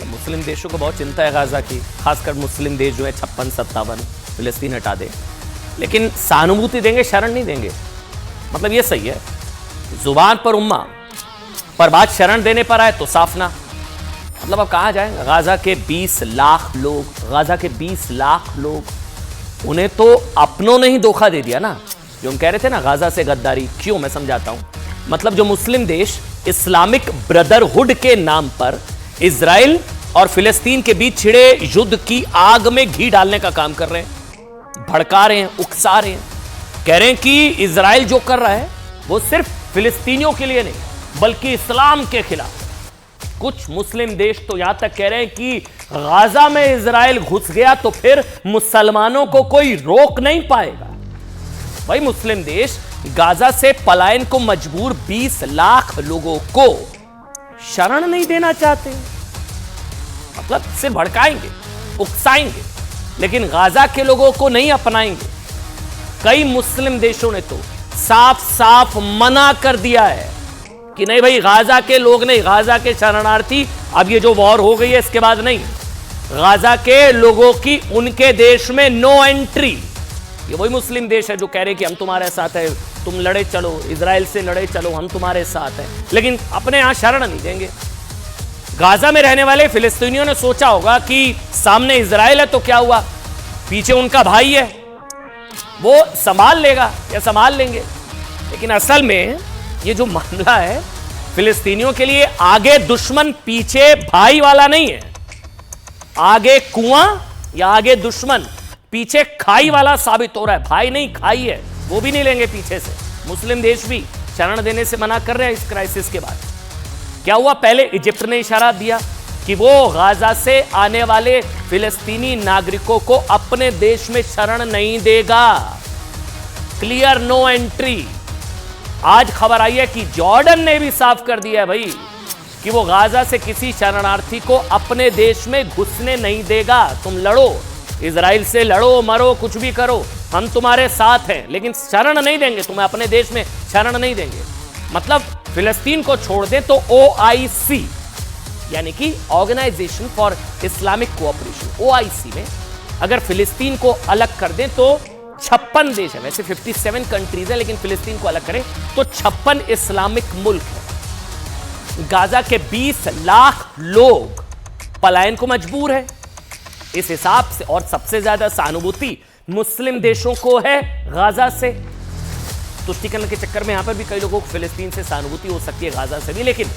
मुस्लिम देशों को बहुत चिंता है गाजा की, खासकर मुस्लिम देश जो है 56-57 फिलिस्तीन हटा दे, लेकिन सहानुभूति देंगे, शरण नहीं देंगे। मतलब ये सही है, जुबान पर उम्मा पर बात शरण देने पर आए तो साफ ना। मतलब अब कहाँ जाएंगे? गाजा के 20 लाख लोग, गाजा के 20 लाख लोग, उन्हें तो अपनों ने ही धोखा दे दिया ना। जो हम कह रहे थे ना गाजा से गद्दारी, क्यों, मैं समझाता हूं। मतलब जो मुस्लिम देश इस्लामिक ब्रदरहुड के नाम पर इजराइल और फिलिस्तीन के बीच छिड़े युद्ध की आग में घी डालने का काम कर रहे हैं, भड़का रहे हैं, उकसा रहे हैं, कह रहे हैं कि इजराइल जो कर रहा है वो सिर्फ फिलिस्तीनियों के लिए नहीं बल्कि इस्लाम के खिलाफ। कुछ मुस्लिम देश तो यहां तक कह रहे हैं कि गाजा में इजराइल घुस गया तो फिर मुसलमानों को कोई रोक नहीं पाएगा। भाई मुस्लिम देश गाजा से पलायन को मजबूर 20 लाख लोगों को शरण नहीं देना चाहते, मतलब सिर्फ भड़काएंगे, उकसाएंगे, लेकिन गाजा के लोगों को नहीं अपनाएंगे। कई मुस्लिम देशों ने तो साफ साफ मना कर दिया है कि नहीं भाई, गाजा के लोग नहीं, गाजा के शरणार्थी, अब ये जो वॉर हो गई है इसके बाद नहीं, गाजा के लोगों की उनके देश में नो एंट्री। ये वही मुस्लिम देश है जो कह रहे कि हम तुम्हारे साथ है, तुम लड़े चलो, इजराइल से लड़े चलो, हम तुम्हारे साथ हैं, लेकिन अपने यहां शरण नहीं देंगे। गाजा में रहने वाले फिलिस्तीनियों ने सोचा होगा कि सामने इजराइल है तो क्या हुआ, पीछे उनका भाई है, वो संभाल लेगा या संभाल लेंगे। लेकिन असल में ये जो मामला है फिलिस्तीनियों के लिए आगे दुश्मन पीछे भाई वाला नहीं है। आगे कुआं या आगे दुश्मन पीछे खाई वाला साबित हो रहा है। भाई नहीं, खाई है, वो भी नहीं लेंगे पीछे से। मुस्लिम देश भी शरण देने से मना कर रहे हैं इस क्राइसिस के बाद। क्या हुआ, पहले इजिप्ट ने इशारा दिया कि वो गाजा से आने वाले फिलिस्तीनी नागरिकों को अपने देश में शरण नहीं देगा, क्लियर नो एंट्री। आज खबर आई है कि जॉर्डन ने भी साफ कर दिया है भाई कि वो गाजा से किसी शरणार्थी को अपने देश में घुसने नहीं देगा। तुम लड़ो, इजराइल से लड़ो, मरो, कुछ भी करो, हम तुम्हारे साथ हैं, लेकिन शरण नहीं देंगे, तुम्हें अपने देश में शरण नहीं देंगे। मतलब फिलिस्तीन को छोड़ दें तो OIC यानी कि organisation for Islamic cooperation, OIC में अगर फिलिस्तीन को अलग कर दें तो 56 देश है, वैसे 57 कंट्रीज है, लेकिन फिलिस्तीन को अलग करें तो 56 इस्लामिक मुल्क है। गाजा के 20 लाख लोग पलायन को मजबूर है इस हिसाब से, और सबसे ज्यादा सहानुभूति मुस्लिम देशों को है गाजा से। तुष्टीकरण के चक्कर में यहां पर भी कई लोगों को फिलिस्तीन से सहानुभूति हो सकती है, गाजा से भी, लेकिन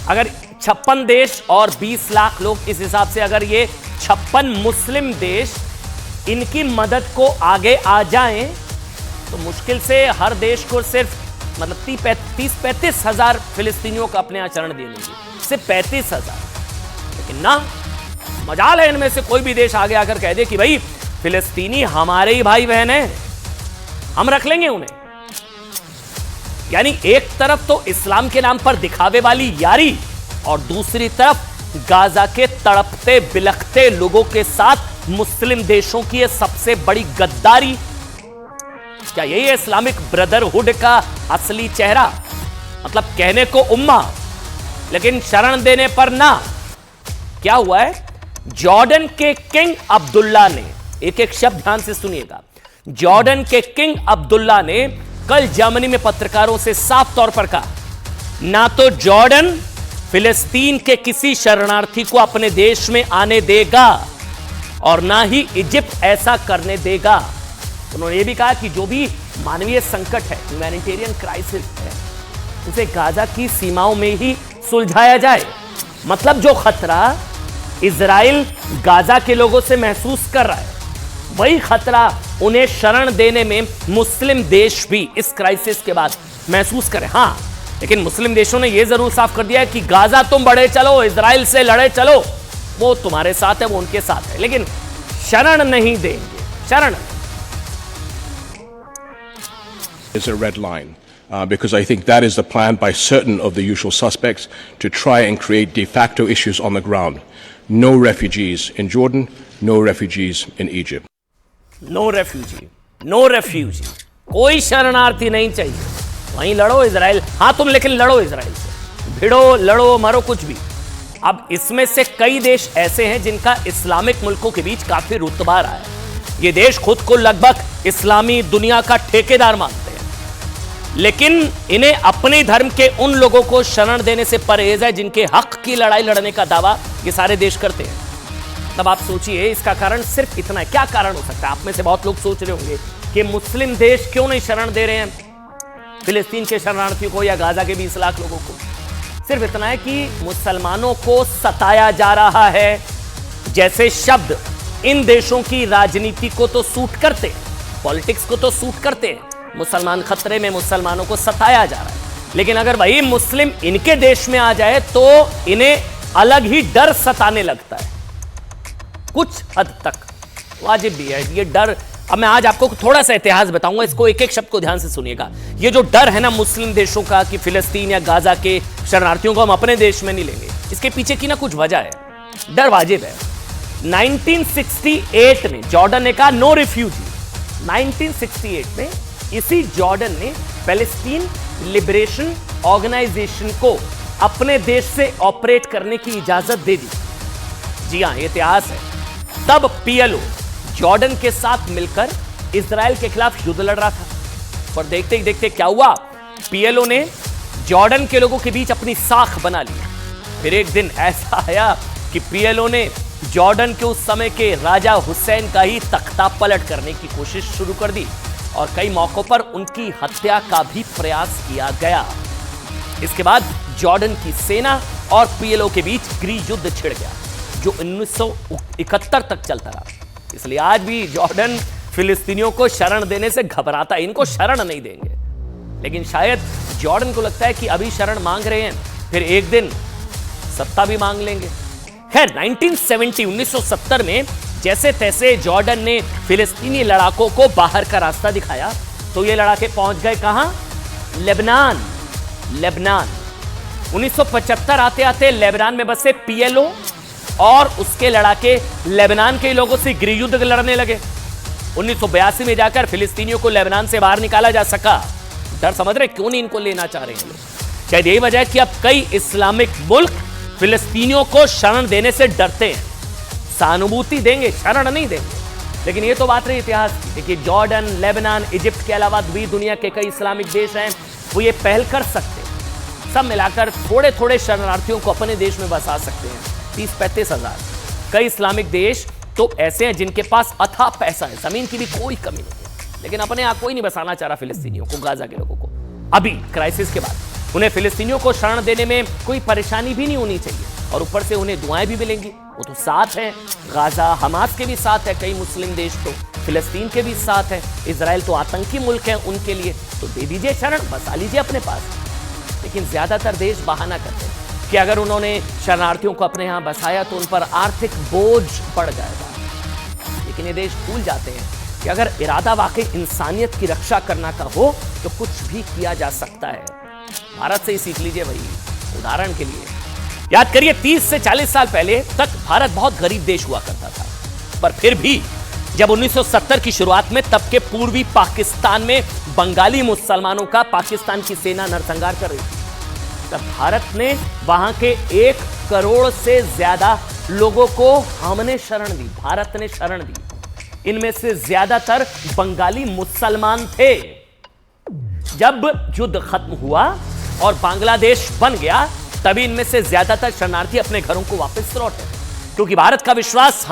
अगर 56 देश और 20 लाख लोग, इस हिसाब से अगर ये 56 मुस्लिम देश इनकी मदद को आगे आ जाएं तो मुश्किल से हर देश को सिर्फ मतलब 30-35 हजार फिलिस्तीनियों का अपने यहां शरण दे लेंगे, सिर्फ 35 हजार। लेकिन ना, मजाल है इनमें से कोई भी देश आगे आकर कह दे कि भाई फिलिस्तीनी हमारे ही भाई बहन हैं, हम रख लेंगे उन्हें। यानी एक तरफ तो इस्लाम के नाम पर दिखावे वाली यारी, और दूसरी तरफ गाजा के तड़पते बिलखते लोगों के साथ मुस्लिम देशों की यह सबसे बड़ी गद्दारी। क्या यही है इस्लामिक ब्रदरहुड का असली चेहरा? मतलब कहने को उम्मा, लेकिन शरण देने पर ना। क्या हुआ है, जॉर्डन के किंग अब्दुल्ला ने, एक एक शब्द ध्यान से सुनिएगा, जॉर्डन के किंग अब्दुल्ला ने कल जर्मनी में पत्रकारों से साफ तौर पर कहा, ना तो जॉर्डन फिलिस्तीन के किसी शरणार्थी को अपने देश में आने देगा और ना ही इजिप्ट ऐसा करने देगा। उन्होंने यह भी कहा कि जो भी मानवीय संकट है, ह्यूमैनिटेरियन क्राइसिस है, उसे गाजा की सीमाओं में ही सुलझाया जाए। मतलब जो खतरा इजराइल गाजा के लोगों से महसूस कर रहा है, वही खतरा उन्हें शरण देने में मुस्लिम देश भी इस क्राइसिस के बाद महसूस करें। हां, लेकिन मुस्लिम देशों ने यह जरूर साफ कर दिया है कि गाजा तुम बढ़े चलो, इजराइल से लड़े चलो, वो तुम्हारे साथ है, वो उनके साथ है, लेकिन शरण नहीं देंगे, शरण। Is a red line because I think that is the plan by certain of the usual suspects to try and create de facto issues on the ground. No refugees in Jordan, no refugees in Egypt. No refugee, no refugee, कोई शरणार्थी नहीं चाहिए। वहीं लड़ो Israel, हाँ तुम लेकिन लड़ो इजराइल से, भिड़ो, लड़ो, मरो, कुछ भी। अब इसमें से कई देश ऐसे हैं जिनका इस्लामिक मुल्कों के बीच काफी रुतबा रहा है। ये देश खुद को लगभग इस्लामी दुनिया का ठेकेदार मानते हैं, लेकिन इन्हें अपने धर्म के उन लोगों को शरण देने से परहेज है जिनके हक की लड़ाई लड़ने का दावा ये सारे देश करते हैं। तब आप सोचिए इसका कारण सिर्फ इतना है। क्या कारण हो सकता है? आप में से बहुत लोग सोच रहे होंगे कि मुस्लिम देश क्यों नहीं शरण दे रहे हैं फिलिस्तीन के शरणार्थियों को या गाजा के 20 लाख लोगों को। सिर्फ इतना है कि मुसलमानों को सताया जा रहा है जैसे शब्द इन देशों की राजनीति को तो सूट करते हैं, पॉलिटिक्स को तो सूट करते हैं। मुसलमान खतरे में, मुसलमानों को सताया जा रहा है, लेकिन अगर वही मुस्लिम इनके देश में आ जाए तो इन्हें अलग ही डर सताने लगता है। कुछ हद तक वाजिब भी है ये डर। अब मैं आज आपको थोड़ा सा इतिहास बताऊंगा, इसको एक एक शब्द को ध्यान से सुनिएगा। ये जो डर है ना मुस्लिम देशों का कि फिलिस्तीन या गाजा के शरणार्थियों को हम अपने देश में नहीं लेंगे, इसके पीछे की ना कुछ वजह है। डर वाजिब है। 1968 में जॉर्डन ने कहा नो रिफ्यूजी। 1968 में इसी जॉर्डन ने पैलेस्टीन लिबरेशन ऑर्गेनाइजेशन को अपने देश से ऑपरेट करने की इजाजत दे दी। जी हां, ये इतिहास है। तब पीएलओ जॉर्डन के साथ मिलकर इजराइल के खिलाफ युद्ध लड़ रहा था, और देखते ही देखते क्या हुआ, पीएलओ ने जॉर्डन के लोगों के बीच अपनी साख बना ली। फिर एक दिन ऐसा आया कि पीएलओ ने जॉर्डन के उस समय के राजा हुसैन का ही तख्ता पलट करने की कोशिश शुरू कर दी, और कई मौकों पर उनकी हत्या का भी प्रयास किया गया। इसके बाद जॉर्डन की सेना और पीएलओ के बीच गृह युद्ध छिड़ गया जो 1971 तक चलता रहा। इसलिए आज भी जॉर्डन फिलिस्तीनियों को शरण देने से घबराता है, इनको शरण नहीं देंगे। लेकिन शायद जॉर्डन को लगता है कि अभी शरण मांग रहे हैं, फिर एक दिन सत्ता भी मांग लेंगे। खैर 1970 में जैसे तैसे जॉर्डन ने फिलिस्तीनी लड़ाकों को बाहर का रास्ता दिखाया तो ये लड़ाके पहुंच गए कहां? लेबनान। 1975 आते आते लेबनान में बसे पीएलओ और उसके लड़ाके लेबनान के लोगों से गृह युद्ध लड़ने लगे। 1982 में जाकर फिलिस्तीनियों को लेबनान से बाहर निकाला जा सका। डर समझ रहे क्यों नहीं इनको लेना चाह रहे हैं लोग? शायद यही वजह है कि अब कई इस्लामिक मुल्क फिलिस्तीनियों को शरण देने से डरते हैं। सहानुभूति देंगे, शरण नहीं देंगे। लेकिन ये तो बात रही इतिहास की। देखिए जॉर्डन, लेबनान, इजिप्ट के अलावा भी दुनिया के कई इस्लामिक देश हैं, वो ये पहल कर सकते हैं। सब मिलाकर थोड़े थोड़े शरणार्थियों को अपने देश में बसा सकते हैं, 30-35 हजार। कई इस्लामिक देश तो ऐसे हैं जिनके पास अथाह पैसा है, जमीन की भी कोई कमी नहीं है, लेकिन अपने यहां कोई नहीं बसाना चाह रहा फिलिस्तीनियों को, गाजा के लोगों को। अभी क्राइसिस के बाद उन्हें फिलिस्तीनियों को शरण देने में कोई परेशानी भी नहीं होनी चाहिए, और ऊपर से उन्हें दुआएं भी मिलेंगी। वो तो साथ है, गाजा हमास के भी साथ है, कई मुस्लिम देश तो फिलिस्तीन के भी साथ है। इजराइल तो आतंकी मुल्क है उनके लिए, तो दे दीजिए शरण, बसा लीजिए अपने पास। लेकिन ज्यादातर देश बहाना करते हैं कि अगर उन्होंने शरणार्थियों को अपने यहां बसाया तो उन पर आर्थिक बोझ बढ़ जाएगा। लेकिन ये देश भूल जाते हैं कि अगर इरादा वाकई इंसानियत की रक्षा करना का हो तो कुछ भी किया जा सकता है। भारत से ही सीख लीजिए भाई। उदाहरण के लिए याद करिए 30 से 40 साल पहले तक भारत बहुत गरीब देश हुआ करता था, पर फिर भी जब 1970 की शुरुआत में तब के पूर्वी पाकिस्तान में बंगाली मुसलमानों का पाकिस्तान की सेना नरसंहार कर रही थी, तब भारत ने वहां के 1 करोड़ से ज्यादा लोगों को हमने शरण दी, भारत ने शरण दी। इनमें से ज्यादातर बंगाली मुसलमान थे। जब युद्ध खत्म हुआ और बांग्लादेश बन गया, तभी इनमें से ज्यादातर शरणार्थी अपने घरों को वापस लौटे, क्योंकि भारत का विश्वास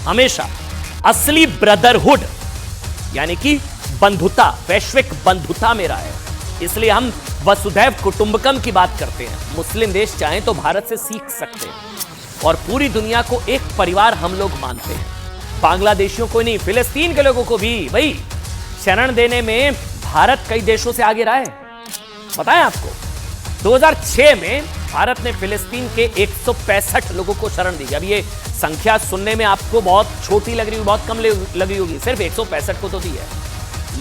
हमेशा असली ब्रदरहुड यानी कि बंधुता, वैश्विक बंधुता में रहा है। इसलिए हम वसुधैव कुटुंबकम की बात करते हैं। मुस्लिम देश चाहें तो भारत से सीख सकते हैं, और पूरी दुनिया को एक परिवार हम लोग मानते हैं। बांग्लादेशियों को नहीं, फिलिस्तीन के लोगों को भी भाई शरण देने में भारत कई देशों से आगे रहा है। बताएं आपको, 2006 में भारत ने फिलिस्तीन के 165 लोगों को शरण दी। अब ये संख्या सुनने में आपको बहुत छोटी लग रही होगी, बहुत कम लग रही होगी, सिर्फ 165 को तो दी है।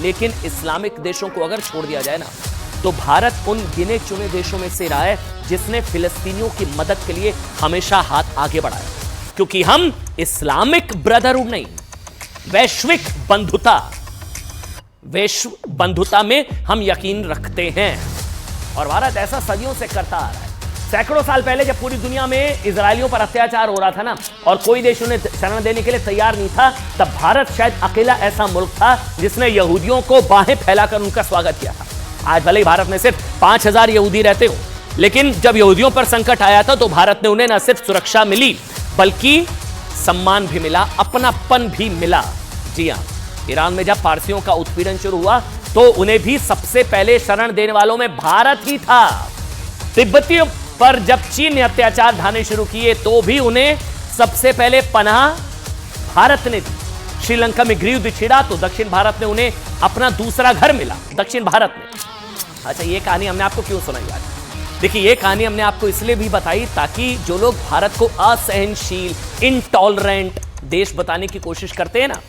लेकिन इस्लामिक देशों को अगर छोड़ दिया जाए ना, तो भारत उन गिने चुने देशों में से रहा है जिसने फिलिस्तीनियों की मदद के लिए हमेशा हाथ आगे बढ़ाया, क्योंकि हम इस्लामिक ब्रदरहुड नहीं, वैश्विक बंधुता में हम यकीन रखते हैं। और भारत ऐसा सदियों से करता आ रहा है। सैकड़ों साल पहले जब पूरी दुनिया में इजरायलियों पर अत्याचार हो रहा था ना, और कोई देश उन्हें शरण देने के लिए तैयार नहीं था, तब भारत शायद अकेला ऐसा मुल्क था जिसने यहूदियों को बाहें फैलाकर उनका स्वागत किया था। आज भले ही भारत में सिर्फ 5000 यहूदी रहते हो, लेकिन जब यहूदियों पर संकट आया था तो भारत ने उन्हें न सिर्फ सुरक्षा मिली बल्कि सम्मान भी मिला, अपनापन भी मिला। जी हां, ईरान में जब पारसियों का उत्पीड़न शुरू हुआ तो उन्हें भी सबसे पहले शरण देने वालों में भारत ही था। तिब्बतियों पर जब चीन ने अत्याचार ढाने शुरू किए तो भी उन्हें सबसे पहले पनाह भारत ने दी। श्रीलंका में गृहयुद्ध छिड़ा तो दक्षिण भारत ने उन्हें अपना दूसरा घर मिला, दक्षिण भारत में। अच्छा, ये कहानी हमने आपको क्यों सुनाई आज? देखिए, ये कहानी हमने आपको इसलिए भी बताई ताकि जो लोग भारत को असहनशील, इनटॉलरेंट देश बताने की कोशिश करते हैं ना,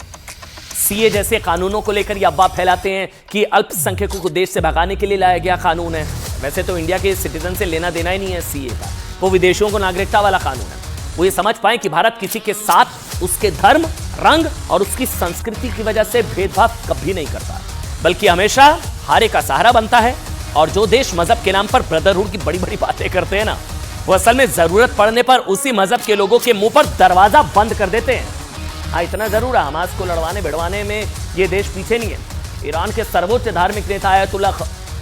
सीए जैसे कानूनों को लेकर ये अफवाह फैलाते हैं कि अल्पसंख्यकों को देश से भगाने के लिए लाया गया कानून है। वैसे तो इंडिया के सिटीजन से लेना देना ही नहीं है सीए का, वो विदेशियों को नागरिकता वाला कानून है। वो ये समझ पाए कि भारत किसी के साथ उसके धर्म, रंग और उसकी संस्कृति की वजह से भेदभाव कभी नहीं करता, बल्कि हमेशा हारे का सहारा बनता है। और जो देश मजहब के नाम पर ब्रदरहुड की बड़ी बड़ी बातें करते हैं ना, वो असल में जरूरत पड़ने पर उसी मजहब के लोगों के मुंह पर दरवाजा बंद कर देते हैं। हाँ, इतना जरूर है, हमास को लड़वाने भिड़वाने में ये देश पीछे नहीं है। ईरान के सर्वोच्च धार्मिक नेता आयतुल्ला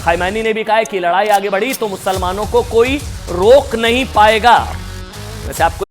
खमेनी ने भी कहा है कि लड़ाई आगे बढ़ी तो मुसलमानों को कोई रोक नहीं पाएगा। वैसे आपको